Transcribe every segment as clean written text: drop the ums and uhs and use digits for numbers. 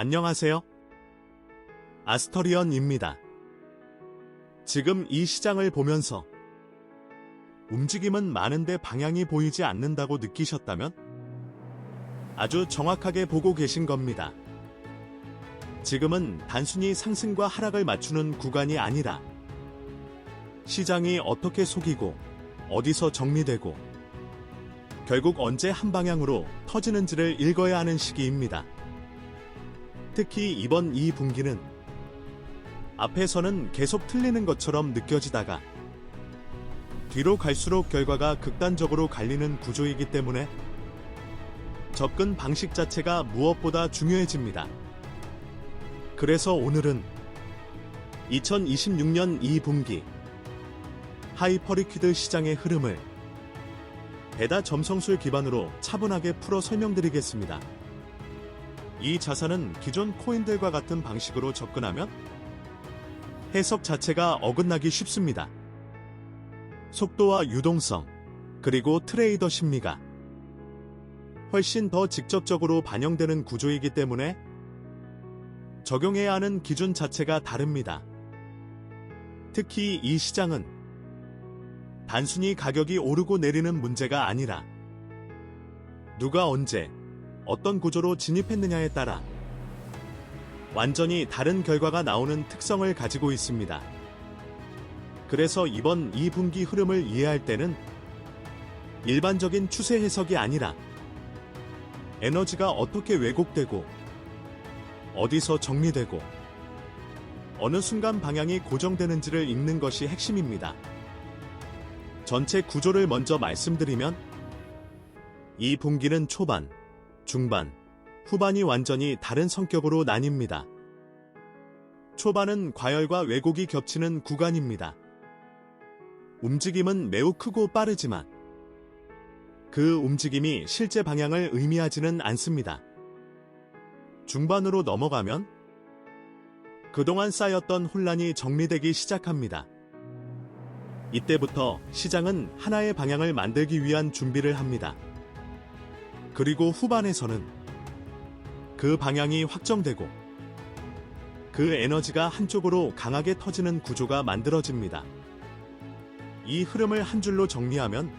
안녕하세요. 아스터리언입니다. 지금 이 시장을 보면서 움직임은 많은데 방향이 보이지 않는다고 느끼셨다면 아주 정확하게 보고 계신 겁니다. 지금은 단순히 상승과 하락을 맞추는 구간이 아니라 시장이 어떻게 속이고 어디서 정리되고 결국 언제 한 방향으로 터지는지를 읽어야 하는 시기입니다. 특히 이번 2분기는 앞에서는 계속 틀리는 것처럼 느껴지다가 뒤로 갈수록 결과가 극단적으로 갈리는 구조이기 때문에 접근 방식 자체가 무엇보다 중요해집니다. 그래서 오늘은 2026년 2분기 하이퍼리퀴드 시장의 흐름을 베다 점성술 기반으로 차분하게 풀어 설명드리겠습니다. 이 자산은 기존 코인들과 같은 방식으로 접근하면 해석 자체가 어긋나기 쉽습니다. 속도와 유동성, 그리고 트레이더 심리가 훨씬 더 직접적으로 반영되는 구조이기 때문에 적용해야 하는 기준 자체가 다릅니다. 특히 이 시장은 단순히 가격이 오르고 내리는 문제가 아니라 누가 언제 어떤 구조로 진입했느냐에 따라 완전히 다른 결과가 나오는 특성을 가지고 있습니다. 그래서 이번 2분기 흐름을 이해할 때는 일반적인 추세 해석이 아니라 에너지가 어떻게 왜곡되고 어디서 정리되고 어느 순간 방향이 고정되는지를 읽는 것이 핵심입니다. 전체 구조를 먼저 말씀드리면 2분기는 초반, 중반, 후반이 완전히 다른 성격으로 나뉩니다. 초반은 과열과 왜곡이 겹치는 구간입니다. 움직임은 매우 크고 빠르지만 그 움직임이 실제 방향을 의미하지는 않습니다. 중반으로 넘어가면 그동안 쌓였던 혼란이 정리되기 시작합니다. 이때부터 시장은 하나의 방향을 만들기 위한 준비를 합니다. 그리고 후반에서는 그 방향이 확정되고 그 에너지가 한쪽으로 강하게 터지는 구조가 만들어집니다. 이 흐름을 한 줄로 정리하면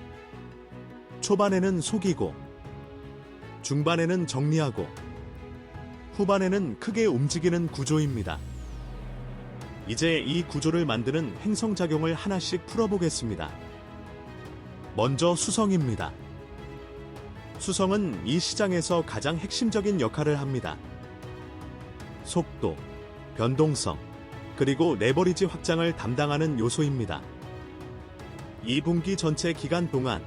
초반에는 속이고 중반에는 정리하고 후반에는 크게 움직이는 구조입니다. 이제 이 구조를 만드는 행성작용을 하나씩 풀어보겠습니다. 먼저 수성입니다. 수성은 이 시장에서 가장 핵심적인 역할을 합니다. 속도, 변동성, 그리고 레버리지 확장을 담당하는 요소입니다. 2분기 전체 기간 동안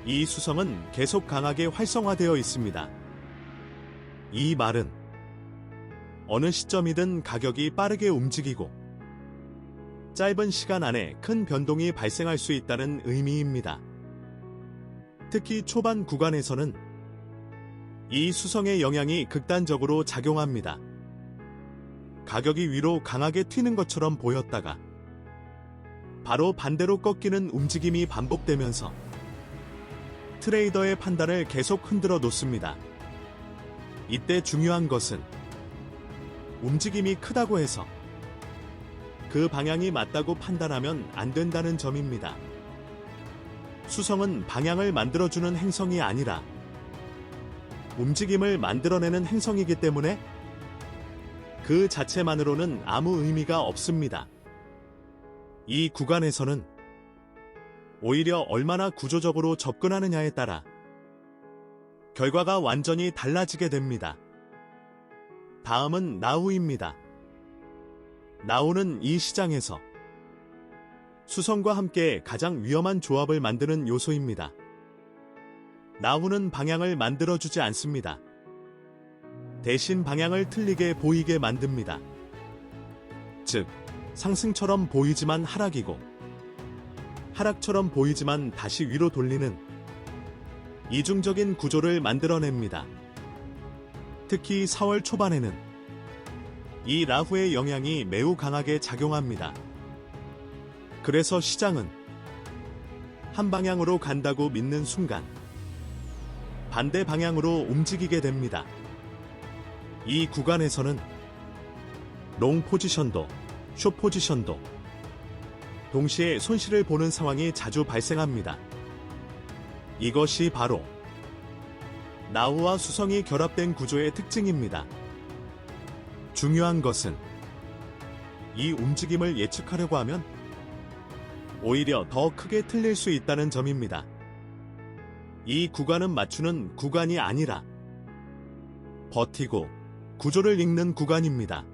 이 수성은 계속 강하게 활성화되어 있습니다. 이 말은 어느 시점이든 가격이 빠르게 움직이고 짧은 시간 안에 큰 변동이 발생할 수 있다는 의미입니다. 특히 초반 구간에서는 이 수성의 영향이 극단적으로 작용합니다. 가격이 위로 강하게 튀는 것처럼 보였다가 바로 반대로 꺾이는 움직임이 반복되면서 트레이더의 판단을 계속 흔들어 놓습니다. 이때 중요한 것은 움직임이 크다고 해서 그 방향이 맞다고 판단하면 안 된다는 점입니다. 수성은 방향을 만들어주는 행성이 아니라 움직임을 만들어내는 행성이기 때문에 그 자체만으로는 아무 의미가 없습니다. 이 구간에서는 오히려 얼마나 구조적으로 접근하느냐에 따라 결과가 완전히 달라지게 됩니다. 다음은 나우입니다. 나우는 이 시장에서 수성과 함께 가장 위험한 조합을 만드는 요소입니다. 나우는 방향을 만들어주지 않습니다. 대신 방향을 틀리게 보이게 만듭니다. 즉, 상승처럼 보이지만 하락이고 하락처럼 보이지만 다시 위로 돌리는 이중적인 구조를 만들어냅니다. 특히 4월 초반에는 이 라후의 영향이 매우 강하게 작용합니다. 그래서 시장은 한 방향으로 간다고 믿는 순간 반대 방향으로 움직이게 됩니다. 이 구간에서는 롱 포지션도, 숏 포지션도 동시에 손실을 보는 상황이 자주 발생합니다. 이것이 바로 나우와 수성이 결합된 구조의 특징입니다. 중요한 것은 이 움직임을 예측하려고 하면 오히려 더 크게 틀릴 수 있다는 점입니다. 이 구간은 맞추는 구간이 아니라 버티고 구조를 읽는 구간입니다.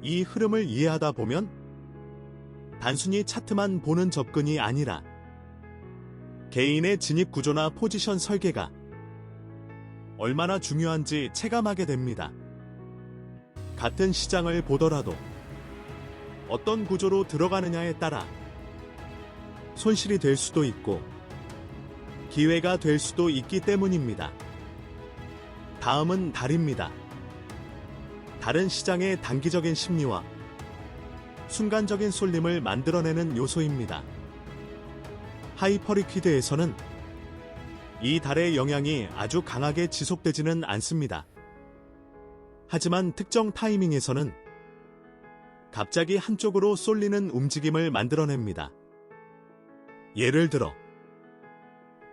이 흐름을 이해하다 보면 단순히 차트만 보는 접근이 아니라 개인의 진입 구조나 포지션 설계가 얼마나 중요한지 체감하게 됩니다. 같은 시장을 보더라도 어떤 구조로 들어가느냐에 따라 손실이 될 수도 있고 기회가 될 수도 있기 때문입니다. 다음은 달입니다. 달은 시장의 단기적인 심리와 순간적인 쏠림을 만들어내는 요소입니다. 하이퍼리퀴드에서는 이 달의 영향이 아주 강하게 지속되지는 않습니다. 하지만 특정 타이밍에서는 갑자기 한쪽으로 쏠리는 움직임을 만들어냅니다. 예를 들어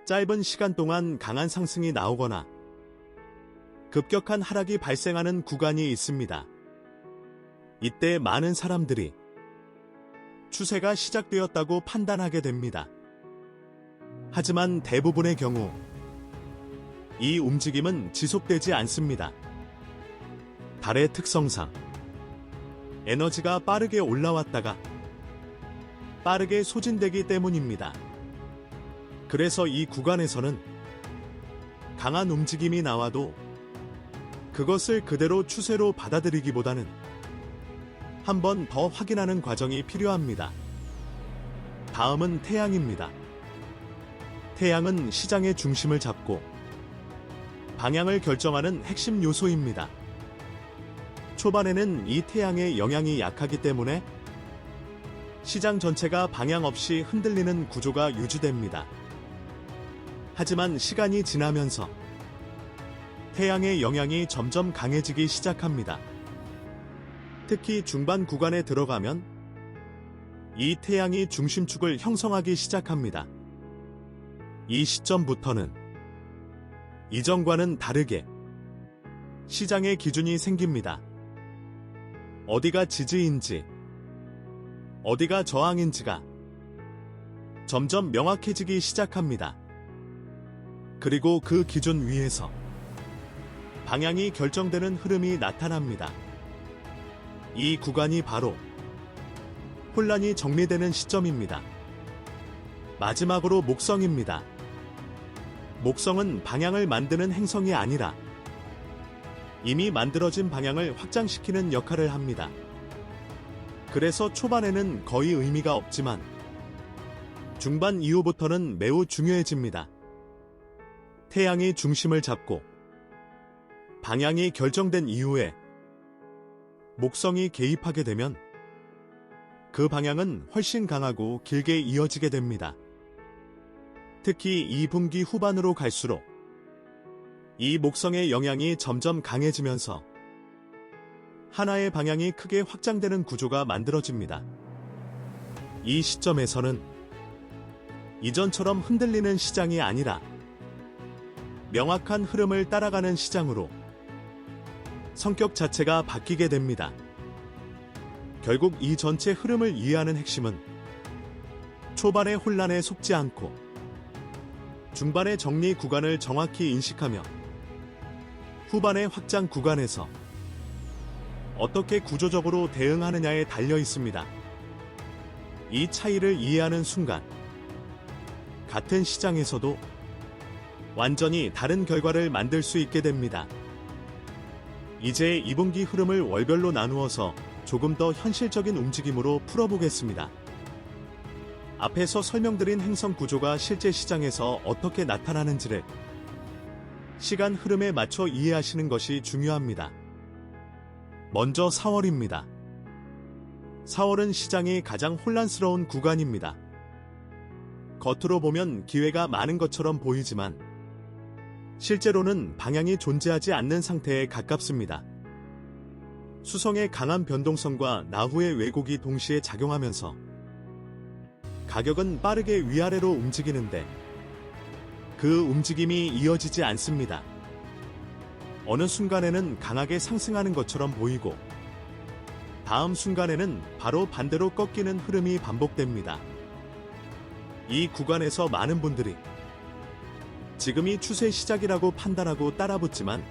짧은 시간 동안 강한 상승이 나오거나 급격한 하락이 발생하는 구간이 있습니다. 이때 많은 사람들이 추세가 시작되었다고 판단하게 됩니다. 하지만 대부분의 경우 이 움직임은 지속되지 않습니다. 달의 특성상 에너지가 빠르게 올라왔다가 빠르게 소진되기 때문입니다. 그래서 이 구간에서는 강한 움직임이 나와도 그것을 그대로 추세로 받아들이기보다는 한 번 더 확인하는 과정이 필요합니다. 다음은 태양입니다. 태양은 시장의 중심을 잡고 방향을 결정하는 핵심 요소입니다. 초반에는 이 태양의 영향이 약하기 때문에 시장 전체가 방향 없이 흔들리는 구조가 유지됩니다. 하지만 시간이 지나면서 태양의 영향이 점점 강해지기 시작합니다. 특히 중반 구간에 들어가면 이 태양이 중심축을 형성하기 시작합니다. 이 시점부터는 이전과는 다르게 시장의 기준이 생깁니다. 어디가 지지인지, 어디가 저항인지가 점점 명확해지기 시작합니다. 그리고 그 기준 위에서 방향이 결정되는 흐름이 나타납니다. 이 구간이 바로 혼란이 정리되는 시점입니다. 마지막으로 목성입니다. 목성은 방향을 만드는 행성이 아니라 이미 만들어진 방향을 확장시키는 역할을 합니다. 그래서 초반에는 거의 의미가 없지만 중반 이후부터는 매우 중요해집니다. 태양이 중심을 잡고 방향이 결정된 이후에 목성이 개입하게 되면 그 방향은 훨씬 강하고 길게 이어지게 됩니다. 특히 2분기 후반으로 갈수록 이 목성의 영향이 점점 강해지면서 하나의 방향이 크게 확장되는 구조가 만들어집니다. 이 시점에서는 이전처럼 흔들리는 시장이 아니라 명확한 흐름을 따라가는 시장으로 성격 자체가 바뀌게 됩니다. 결국 이 전체 흐름을 이해하는 핵심은 초반의 혼란에 속지 않고 중반의 정리 구간을 정확히 인식하며 후반의 확장 구간에서 어떻게 구조적으로 대응하느냐에 달려 있습니다. 이 차이를 이해하는 순간 같은 시장에서도 완전히 다른 결과를 만들 수 있게 됩니다. 이제 2분기 흐름을 월별로 나누어서 조금 더 현실적인 움직임으로 풀어보겠습니다. 앞에서 설명드린 행성 구조가 실제 시장에서 어떻게 나타나는지를 시간 흐름에 맞춰 이해하시는 것이 중요합니다. 먼저 4월입니다. 4월은 시장이 가장 혼란스러운 구간입니다. 겉으로 보면 기회가 많은 것처럼 보이지만 실제로는 방향이 존재하지 않는 상태에 가깝습니다. 수성의 강한 변동성과 나후의 왜곡이 동시에 작용하면서 가격은 빠르게 위아래로 움직이는데 그 움직임이 이어지지 않습니다. 어느 순간에는 강하게 상승하는 것처럼 보이고 다음 순간에는 바로 반대로 꺾이는 흐름이 반복됩니다. 이 구간에서 많은 분들이 지금이 추세 시작이라고 판단하고 따라붙지만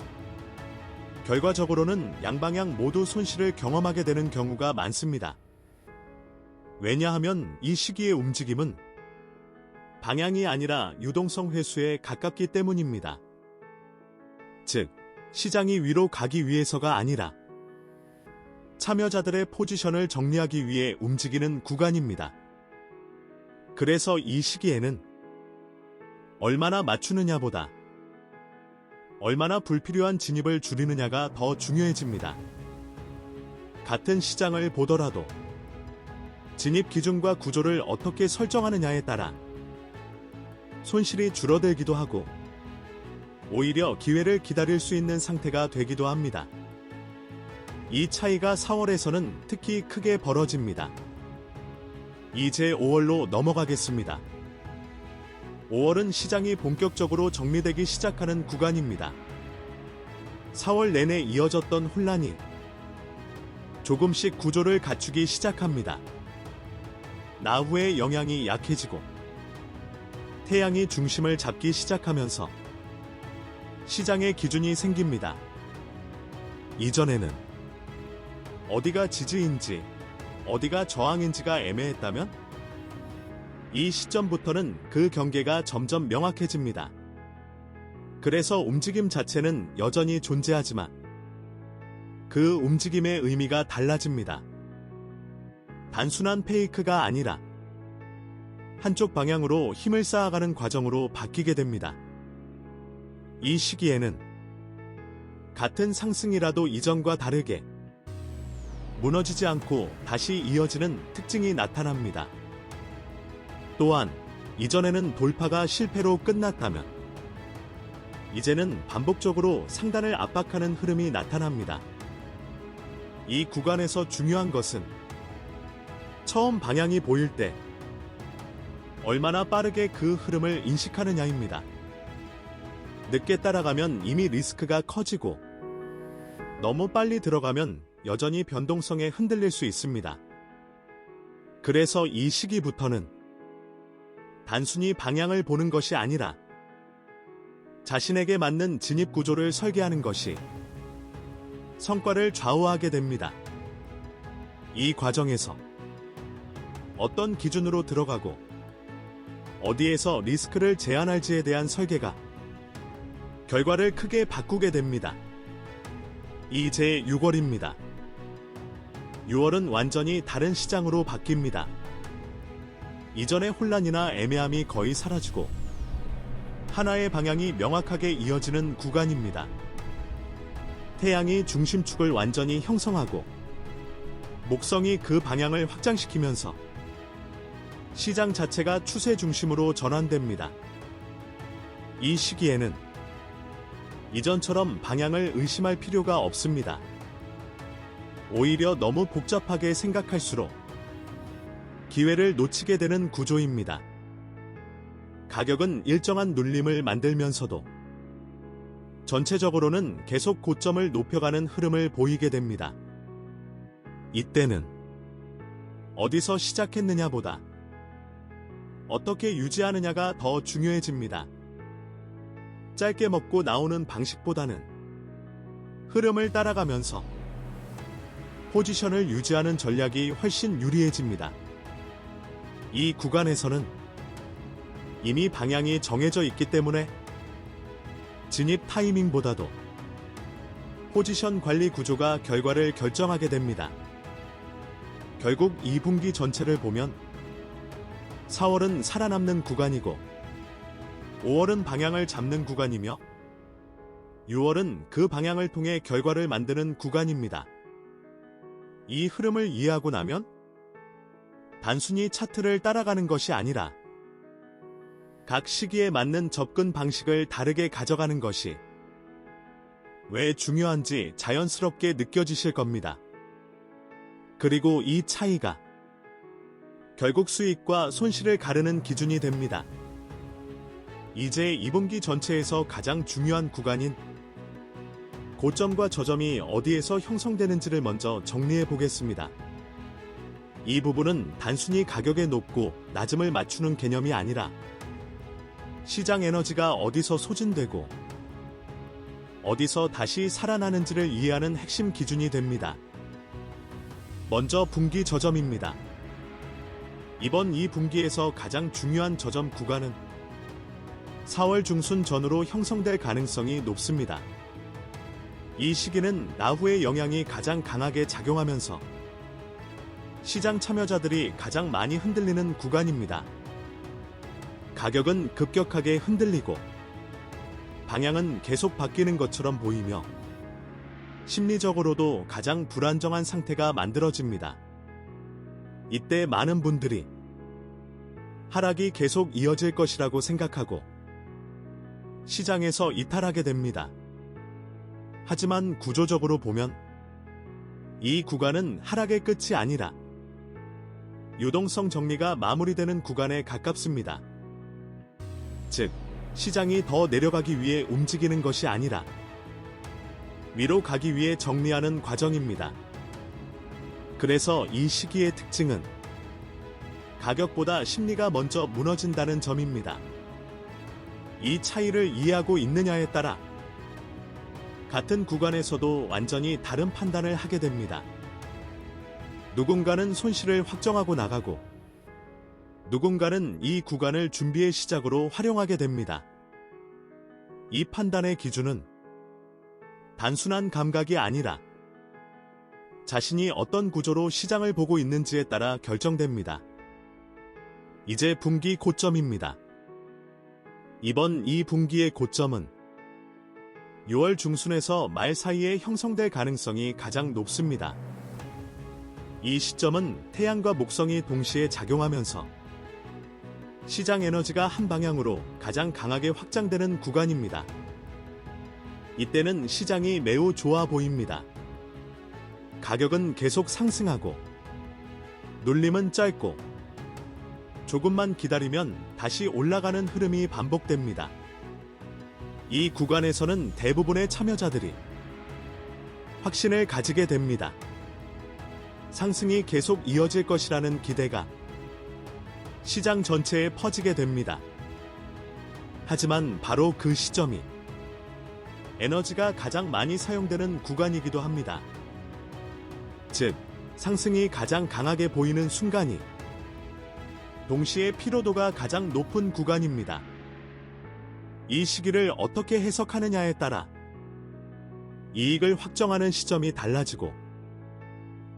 결과적으로는 양방향 모두 손실을 경험하게 되는 경우가 많습니다. 왜냐하면 이 시기의 움직임은 방향이 아니라 유동성 회수에 가깝기 때문입니다. 즉, 시장이 위로 가기 위해서가 아니라 참여자들의 포지션을 정리하기 위해 움직이는 구간입니다. 그래서 이 시기에는 얼마나 맞추느냐보다 얼마나 불필요한 진입을 줄이느냐가 더 중요해집니다. 같은 시장을 보더라도 진입 기준과 구조를 어떻게 설정하느냐에 따라 손실이 줄어들기도 하고 오히려 기회를 기다릴 수 있는 상태가 되기도 합니다. 이 차이가 4월에서는 특히 크게 벌어집니다. 이제 5월로 넘어가겠습니다. 5월은 시장이 본격적으로 정리되기 시작하는 구간입니다. 4월 내내 이어졌던 혼란이 조금씩 구조를 갖추기 시작합니다. 나후의 영향이 약해지고 태양이 중심을 잡기 시작하면서 시장의 기준이 생깁니다. 이전에는 어디가 지지인지 어디가 저항인지가 애매했다면 이 시점부터는 그 경계가 점점 명확해집니다. 그래서 움직임 자체는 여전히 존재하지만 그 움직임의 의미가 달라집니다. 단순한 페이크가 아니라 한쪽 방향으로 힘을 쌓아가는 과정으로 바뀌게 됩니다. 이 시기에는 같은 상승이라도 이전과 다르게 무너지지 않고 다시 이어지는 특징이 나타납니다. 또한 이전에는 돌파가 실패로 끝났다면 이제는 반복적으로 상단을 압박하는 흐름이 나타납니다. 이 구간에서 중요한 것은 처음 방향이 보일 때 얼마나 빠르게 그 흐름을 인식하느냐입니다. 늦게 따라가면 이미 리스크가 커지고 너무 빨리 들어가면 여전히 변동성에 흔들릴 수 있습니다. 그래서 이 시기부터는 단순히 방향을 보는 것이 아니라 자신에게 맞는 진입 구조를 설계하는 것이 성과를 좌우하게 됩니다. 이 과정에서 어떤 기준으로 들어가고 어디에서 리스크를 제한할지에 대한 설계가 결과를 크게 바꾸게 됩니다. 이제 6월입니다. 6월은 완전히 다른 시장으로 바뀝니다. 이전의 혼란이나 애매함이 거의 사라지고 하나의 방향이 명확하게 이어지는 구간입니다. 태양이 중심축을 완전히 형성하고 목성이 그 방향을 확장시키면서 시장 자체가 추세 중심으로 전환됩니다. 이 시기에는 이전처럼 방향을 의심할 필요가 없습니다. 오히려 너무 복잡하게 생각할수록 기회를 놓치게 되는 구조입니다. 가격은 일정한 눌림을 만들면서도 전체적으로는 계속 고점을 높여가는 흐름을 보이게 됩니다. 이때는 어디서 시작했느냐보다 어떻게 유지하느냐가 더 중요해집니다. 짧게 먹고 나오는 방식보다는 흐름을 따라가면서 포지션을 유지하는 전략이 훨씬 유리해집니다. 이 구간에서는 이미 방향이 정해져 있기 때문에 진입 타이밍보다도 포지션 관리 구조가 결과를 결정하게 됩니다. 결국 2분기 전체를 보면 4월은 살아남는 구간이고 5월은 방향을 잡는 구간이며 6월은 그 방향을 통해 결과를 만드는 구간입니다. 이 흐름을 이해하고 나면 단순히 차트를 따라가는 것이 아니라 각 시기에 맞는 접근 방식을 다르게 가져가는 것이 왜 중요한지 자연스럽게 느껴지실 겁니다. 그리고 이 차이가 결국 수익과 손실을 가르는 기준이 됩니다. 이제 2분기 전체에서 가장 중요한 구간인 고점과 저점이 어디에서 형성되는지를 먼저 정리해 보겠습니다. 이 부분은 단순히 가격의 높고 낮음을 맞추는 개념이 아니라 시장 에너지가 어디서 소진되고 어디서 다시 살아나는지를 이해하는 핵심 기준이 됩니다. 먼저 분기 저점입니다. 이번 2분기에서 가장 중요한 저점 구간은 4월 중순 전후로 형성될 가능성이 높습니다. 이 시기는 라후의 영향이 가장 강하게 작용하면서 시장 참여자들이 가장 많이 흔들리는 구간입니다. 가격은 급격하게 흔들리고 방향은 계속 바뀌는 것처럼 보이며 심리적으로도 가장 불안정한 상태가 만들어집니다. 이때 많은 분들이 하락이 계속 이어질 것이라고 생각하고 시장에서 이탈하게 됩니다. 하지만 구조적으로 보면 이 구간은 하락의 끝이 아니라 유동성 정리가 마무리되는 구간에 가깝습니다. 즉, 시장이 더 내려가기 위해 움직이는 것이 아니라 위로 가기 위해 정리하는 과정입니다. 그래서 이 시기의 특징은 가격보다 심리가 먼저 무너진다는 점입니다. 이 차이를 이해하고 있느냐에 따라 같은 구간에서도 완전히 다른 판단을 하게 됩니다. 누군가는 손실을 확정하고 나가고 누군가는 이 구간을 준비의 시작으로 활용하게 됩니다. 이 판단의 기준은 단순한 감각이 아니라 자신이 어떤 구조로 시장을 보고 있는지에 따라 결정됩니다. 이제 분기 고점입니다. 이번 2분기의 고점은 6월 중순에서 말 사이에 형성될 가능성이 가장 높습니다. 이 시점은 태양과 목성이 동시에 작용하면서 시장 에너지가 한 방향으로 가장 강하게 확장되는 구간입니다. 이때는 시장이 매우 좋아 보입니다. 가격은 계속 상승하고 눌림은 짧고 조금만 기다리면 다시 올라가는 흐름이 반복됩니다. 이 구간에서는 대부분의 참여자들이 확신을 가지게 됩니다. 상승이 계속 이어질 것이라는 기대가 시장 전체에 퍼지게 됩니다. 하지만 바로 그 시점이 에너지가 가장 많이 사용되는 구간이기도 합니다. 즉, 상승이 가장 강하게 보이는 순간이 동시에 피로도가 가장 높은 구간입니다. 이 시기를 어떻게 해석하느냐에 따라 이익을 확정하는 시점이 달라지고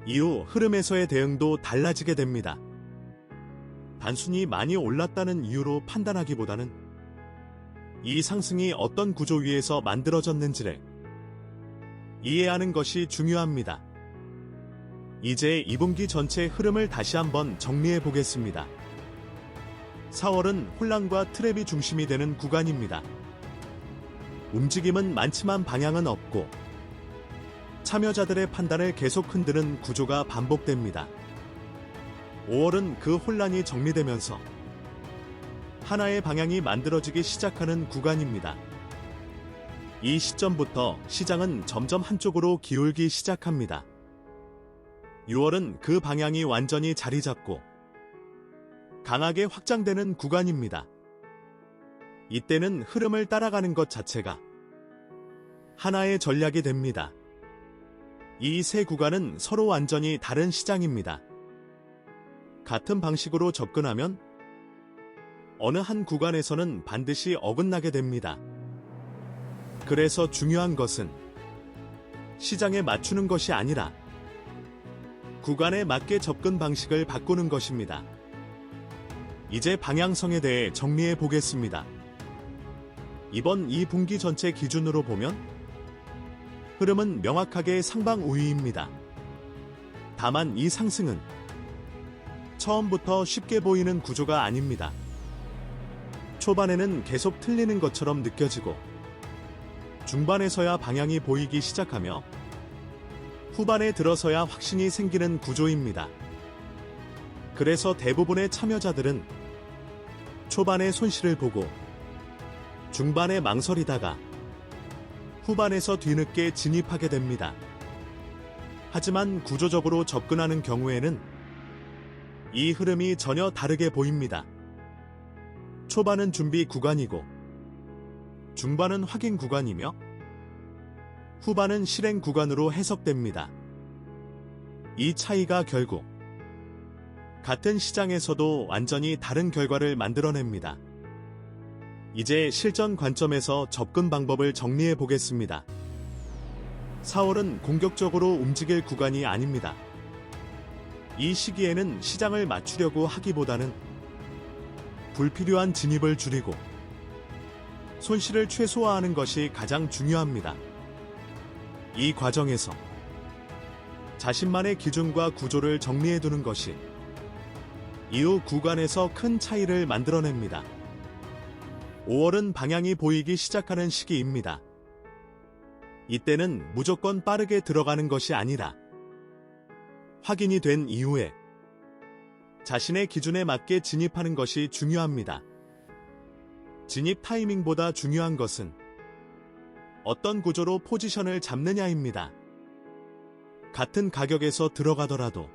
이후 흐름에서의 대응도 달라지게 됩니다. 단순히 많이 올랐다는 이유로 판단하기보다는 이 상승이 어떤 구조 위에서 만들어졌는지를 이해하는 것이 중요합니다. 이제 2분기 전체 흐름을 다시 한번 정리해 보겠습니다. 4월은 혼란과 트랩이 중심이 되는 구간입니다. 움직임은 많지만 방향은 없고 참여자들의 판단을 계속 흔드는 구조가 반복됩니다. 5월은 그 혼란이 정리되면서 하나의 방향이 만들어지기 시작하는 구간입니다. 이 시점부터 시장은 점점 한쪽으로 기울기 시작합니다. 6월은 그 방향이 완전히 자리 잡고 강하게 확장되는 구간입니다. 이때는 흐름을 따라가는 것 자체가 하나의 전략이 됩니다. 이 세 구간은 서로 완전히 다른 시장입니다. 같은 방식으로 접근하면 어느 한 구간에서는 반드시 어긋나게 됩니다. 그래서 중요한 것은 시장에 맞추는 것이 아니라 구간에 맞게 접근 방식을 바꾸는 것입니다. 이제 방향성에 대해 정리해 보겠습니다. 이번 2분기 전체 기준으로 보면 흐름은 명확하게 상방 우위입니다. 다만 이 상승은 처음부터 쉽게 보이는 구조가 아닙니다. 초반에는 계속 틀리는 것처럼 느껴지고 중반에서야 방향이 보이기 시작하며 후반에 들어서야 확신이 생기는 구조입니다. 그래서 대부분의 참여자들은 초반의 손실을 보고 중반에 망설이다가 후반에서 뒤늦게 진입하게 됩니다. 하지만 구조적으로 접근하는 경우에는 이 흐름이 전혀 다르게 보입니다. 초반은 준비 구간이고 중반은 확인 구간이며 후반은 실행 구간으로 해석됩니다. 이 차이가 결국 같은 시장에서도 완전히 다른 결과를 만들어냅니다. 이제 실전 관점에서 접근 방법을 정리해 보겠습니다. 4월은 공격적으로 움직일 구간이 아닙니다. 이 시기에는 시장을 맞추려고 하기보다는 불필요한 진입을 줄이고 손실을 최소화하는 것이 가장 중요합니다. 이 과정에서 자신만의 기준과 구조를 정리해 두는 것이 이후 구간에서 큰 차이를 만들어냅니다. 5월은 방향이 보이기 시작하는 시기입니다. 이때는 무조건 빠르게 들어가는 것이 아니라 확인이 된 이후에 자신의 기준에 맞게 진입하는 것이 중요합니다. 진입 타이밍보다 중요한 것은 어떤 구조로 포지션을 잡느냐입니다. 같은 가격에서 들어가더라도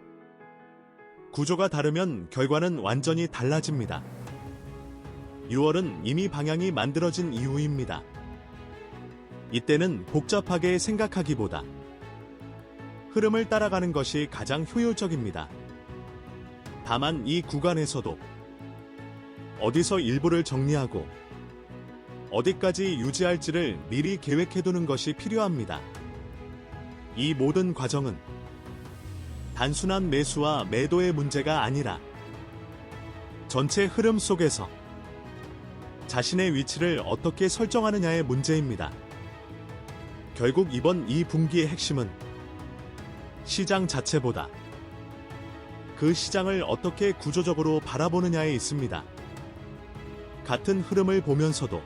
구조가 다르면 결과는 완전히 달라집니다. 6월은 이미 방향이 만들어진 이후입니다. 이때는 복잡하게 생각하기보다 흐름을 따라가는 것이 가장 효율적입니다. 다만 이 구간에서도 어디서 일부를 정리하고 어디까지 유지할지를 미리 계획해두는 것이 필요합니다. 이 모든 과정은 단순한 매수와 매도의 문제가 아니라 전체 흐름 속에서 자신의 위치를 어떻게 설정하느냐의 문제입니다. 결국 이번 2분기의 핵심은 시장 자체보다 그 시장을 어떻게 구조적으로 바라보느냐에 있습니다. 같은 흐름을 보면서도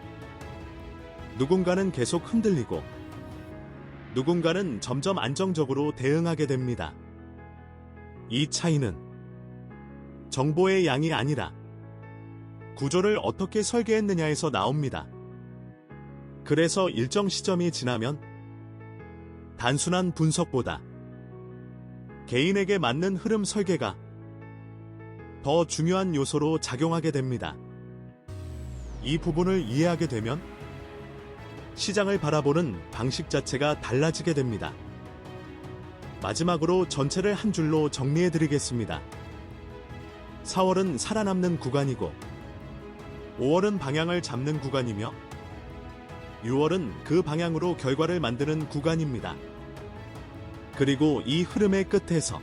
누군가는 계속 흔들리고 누군가는 점점 안정적으로 대응하게 됩니다. 이 차이는 정보의 양이 아니라 구조를 어떻게 설계했느냐에서 나옵니다. 그래서 일정 시점이 지나면 단순한 분석보다 개인에게 맞는 흐름 설계가 더 중요한 요소로 작용하게 됩니다. 이 부분을 이해하게 되면 시장을 바라보는 방식 자체가 달라지게 됩니다. 마지막으로 전체를 한 줄로 정리해드리겠습니다. 4월은 살아남는 구간이고 5월은 방향을 잡는 구간이며 6월은 그 방향으로 결과를 만드는 구간입니다. 그리고 이 흐름의 끝에서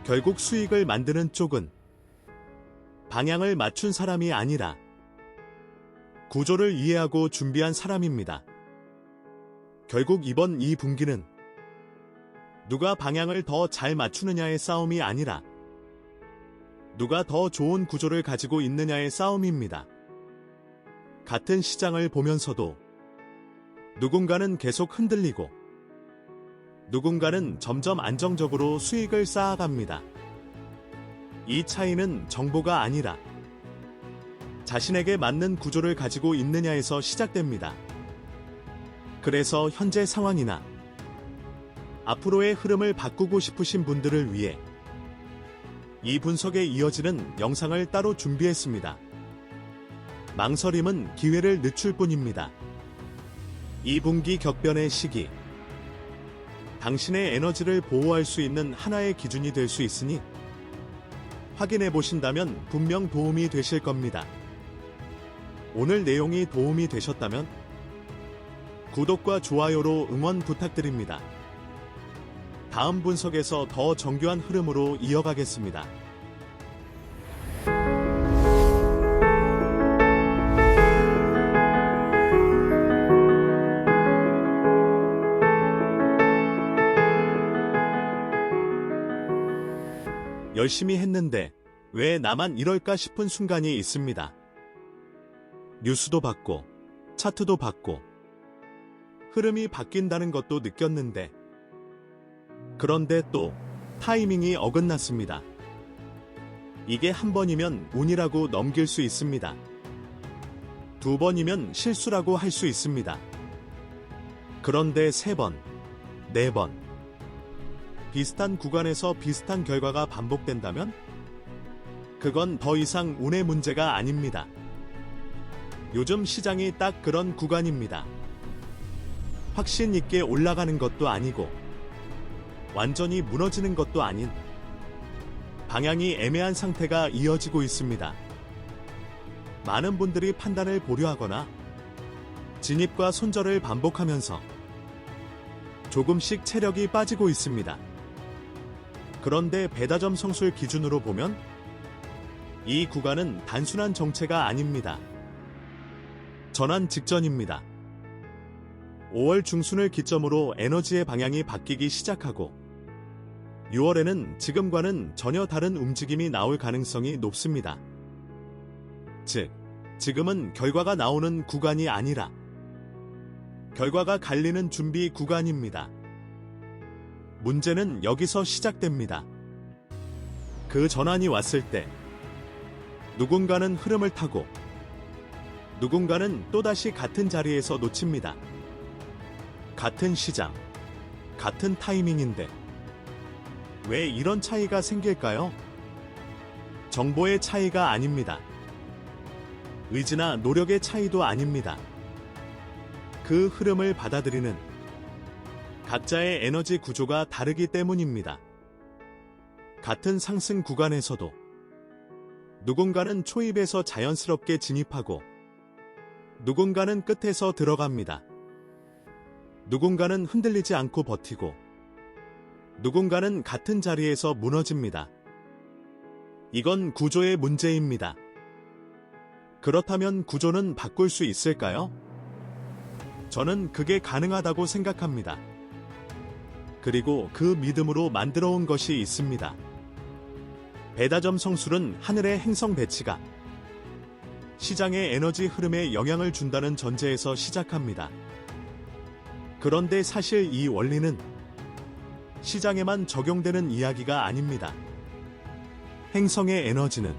결국 수익을 만드는 쪽은 방향을 맞춘 사람이 아니라 구조를 이해하고 준비한 사람입니다. 결국 이번 2분기는 누가 방향을 더 잘 맞추느냐의 싸움이 아니라 누가 더 좋은 구조를 가지고 있느냐의 싸움입니다. 같은 시장을 보면서도 누군가는 계속 흔들리고 누군가는 점점 안정적으로 수익을 쌓아갑니다. 이 차이는 정보가 아니라 자신에게 맞는 구조를 가지고 있느냐에서 시작됩니다. 그래서 현재 상황이나 앞으로의 흐름을 바꾸고 싶으신 분들을 위해 이 분석에 이어지는 영상을 따로 준비했습니다. 망설임은 기회를 늦출 뿐입니다. 2분기 격변의 시기, 당신의 에너지를 보호할 수 있는 하나의 기준이 될 수 있으니 확인해 보신다면 분명 도움이 되실 겁니다. 오늘 내용이 도움이 되셨다면 구독과 좋아요로 응원 부탁드립니다. 다음 분석에서 더 정교한 흐름으로 이어가겠습니다. 열심히 했는데 왜 나만 이럴까 싶은 순간이 있습니다. 뉴스도 받고, 차트도 받고, 흐름이 바뀐다는 것도 느꼈는데, 그런데 또 타이밍이 어긋났습니다. 이게 한 번이면 운이라고 넘길 수 있습니다. 두 번이면 실수라고 할 수 있습니다. 그런데 세 번, 네 번, 비슷한 구간에서 비슷한 결과가 반복된다면 그건 더 이상 운의 문제가 아닙니다. 요즘 시장이 딱 그런 구간입니다. 확신 있게 올라가는 것도 아니고 완전히 무너지는 것도 아닌 방향이 애매한 상태가 이어지고 있습니다. 많은 분들이 판단을 보류하거나 진입과 손절을 반복하면서 조금씩 체력이 빠지고 있습니다. 그런데 배다점 성술 기준으로 보면 이 구간은 단순한 정체가 아닙니다. 전환 직전입니다. 5월 중순을 기점으로 에너지의 방향이 바뀌기 시작하고 6월에는 지금과는 전혀 다른 움직임이 나올 가능성이 높습니다. 즉, 지금은 결과가 나오는 구간이 아니라 결과가 갈리는 준비 구간입니다. 문제는 여기서 시작됩니다. 그 전환이 왔을 때 누군가는 흐름을 타고 누군가는 또다시 같은 자리에서 놓칩니다. 같은 시장, 같은 타이밍인데 왜 이런 차이가 생길까요? 정보의 차이가 아닙니다. 의지나 노력의 차이도 아닙니다. 그 흐름을 받아들이는 각자의 에너지 구조가 다르기 때문입니다. 같은 상승 구간에서도 누군가는 초입에서 자연스럽게 진입하고 누군가는 끝에서 들어갑니다. 누군가는 흔들리지 않고 버티고 누군가는 같은 자리에서 무너집니다. 이건 구조의 문제입니다. 그렇다면 구조는 바꿀 수 있을까요? 저는 그게 가능하다고 생각합니다. 그리고 그 믿음으로 만들어 온 것이 있습니다. 배다점 성술은 하늘의 행성 배치가 시장의 에너지 흐름에 영향을 준다는 전제에서 시작합니다. 그런데 사실 이 원리는 시장에만 적용되는 이야기가 아닙니다. 행성의 에너지는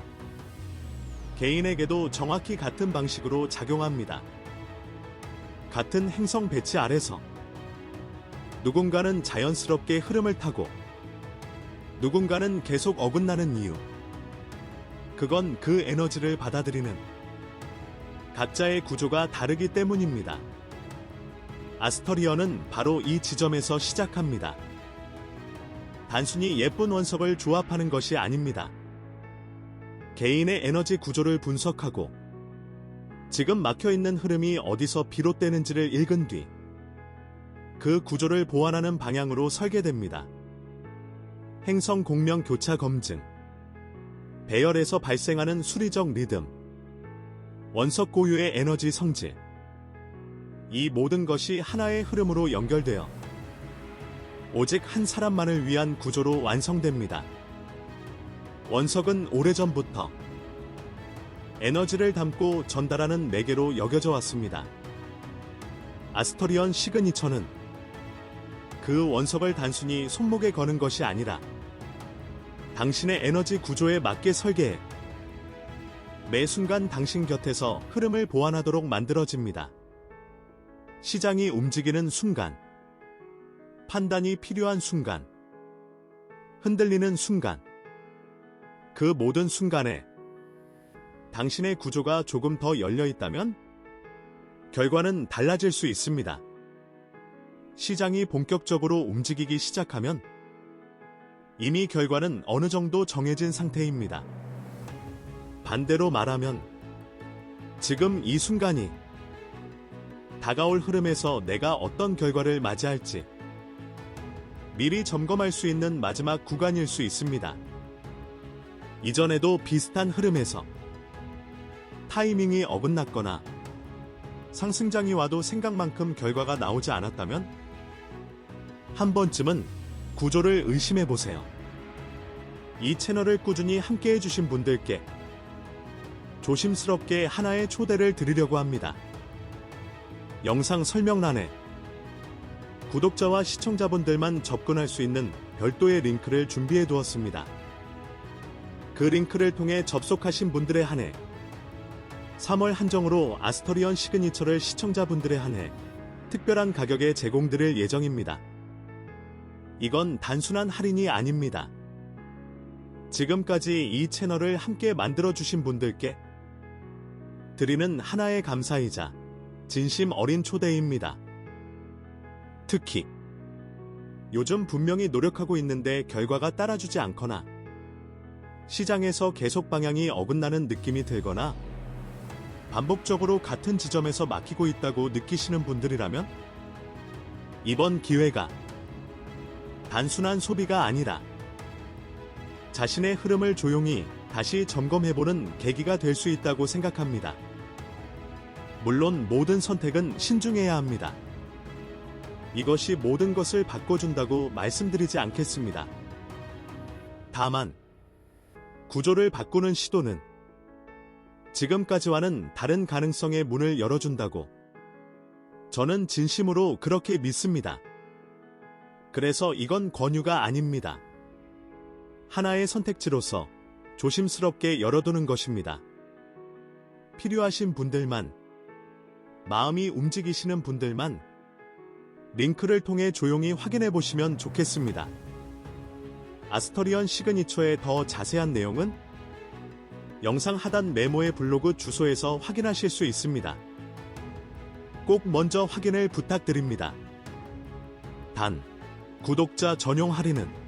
개인에게도 정확히 같은 방식으로 작용합니다. 같은 행성 배치 아래서 누군가는 자연스럽게 흐름을 타고 누군가는 계속 어긋나는 이유. 그건 그 에너지를 받아들이는 각자의 구조가 다르기 때문입니다. 아스터리언은 바로 이 지점에서 시작합니다. 단순히 예쁜 원석을 조합하는 것이 아닙니다. 개인의 에너지 구조를 분석하고 지금 막혀있는 흐름이 어디서 비롯되는지를 읽은 뒤 그 구조를 보완하는 방향으로 설계됩니다. 행성 공명 교차 검증, 배열에서 발생하는 수리적 리듬, 원석 고유의 에너지 성질, 이 모든 것이 하나의 흐름으로 연결되어 오직 한 사람만을 위한 구조로 완성됩니다. 원석은 오래전부터 에너지를 담고 전달하는 매개로 여겨져 왔습니다. 아스터리언 시그니처는 그 원석을 단순히 손목에 거는 것이 아니라 당신의 에너지 구조에 맞게 설계해 매 순간 당신 곁에서 흐름을 보완하도록 만들어집니다. 시장이 움직이는 순간, 판단이 필요한 순간, 흔들리는 순간, 그 모든 순간에 당신의 구조가 조금 더 열려 있다면 결과는 달라질 수 있습니다. 시장이 본격적으로 움직이기 시작하면 이미 결과는 어느 정도 정해진 상태입니다. 반대로 말하면 지금 이 순간이 다가올 흐름에서 내가 어떤 결과를 맞이할지 미리 점검할 수 있는 마지막 구간일 수 있습니다. 이전에도 비슷한 흐름에서 타이밍이 어긋났거나 상승장이 와도 생각만큼 결과가 나오지 않았다면 한 번쯤은 구조를 의심해보세요. 이 채널을 꾸준히 함께해 주신 분들께 조심스럽게 하나의 초대를 드리려고 합니다. 영상 설명란에 구독자와 시청자분들만 접근할 수 있는 별도의 링크를 준비해 두었습니다. 그 링크를 통해 접속하신 분들에 한해 3월 한정으로 아스터리언 시그니처를 시청자분들에 한해 특별한 가격에 제공드릴 예정입니다. 이건 단순한 할인이 아닙니다. 지금까지 이 채널을 함께 만들어주신 분들께 드리는 하나의 감사이자 진심 어린 초대입니다. 특히 요즘 분명히 노력하고 있는데 결과가 따라주지 않거나 시장에서 계속 방향이 어긋나는 느낌이 들거나 반복적으로 같은 지점에서 막히고 있다고 느끼시는 분들이라면 이번 기회가 단순한 소비가 아니라 자신의 흐름을 조용히 다시 점검해보는 계기가 될 수 있다고 생각합니다. 물론 모든 선택은 신중해야 합니다. 이것이 모든 것을 바꿔준다고 말씀드리지 않겠습니다. 다만 구조를 바꾸는 시도는 지금까지와는 다른 가능성의 문을 열어준다고 저는 진심으로 그렇게 믿습니다. 그래서 이건 권유가 아닙니다. 하나의 선택지로서 조심스럽게 열어두는 것입니다. 필요하신 분들만, 마음이 움직이시는 분들만 링크를 통해 조용히 확인해 보시면 좋겠습니다. 아스터리언 시그니처의 더 자세한 내용은 영상 하단 메모의 블로그 주소에서 확인하실 수 있습니다. 꼭 먼저 확인을 부탁드립니다. 단, 구독자 전용 할인은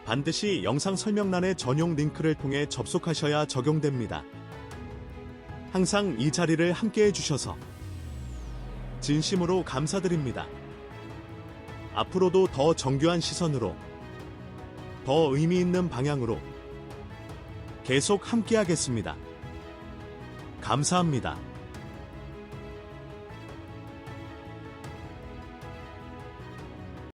반드시 영상 설명란의 전용 링크를 통해 접속하셔야 적용됩니다. 항상 이 자리를 함께 해주셔서 진심으로 감사드립니다. 앞으로도 더 정교한 시선으로, 더 의미 있는 방향으로 계속 함께하겠습니다. 감사합니다.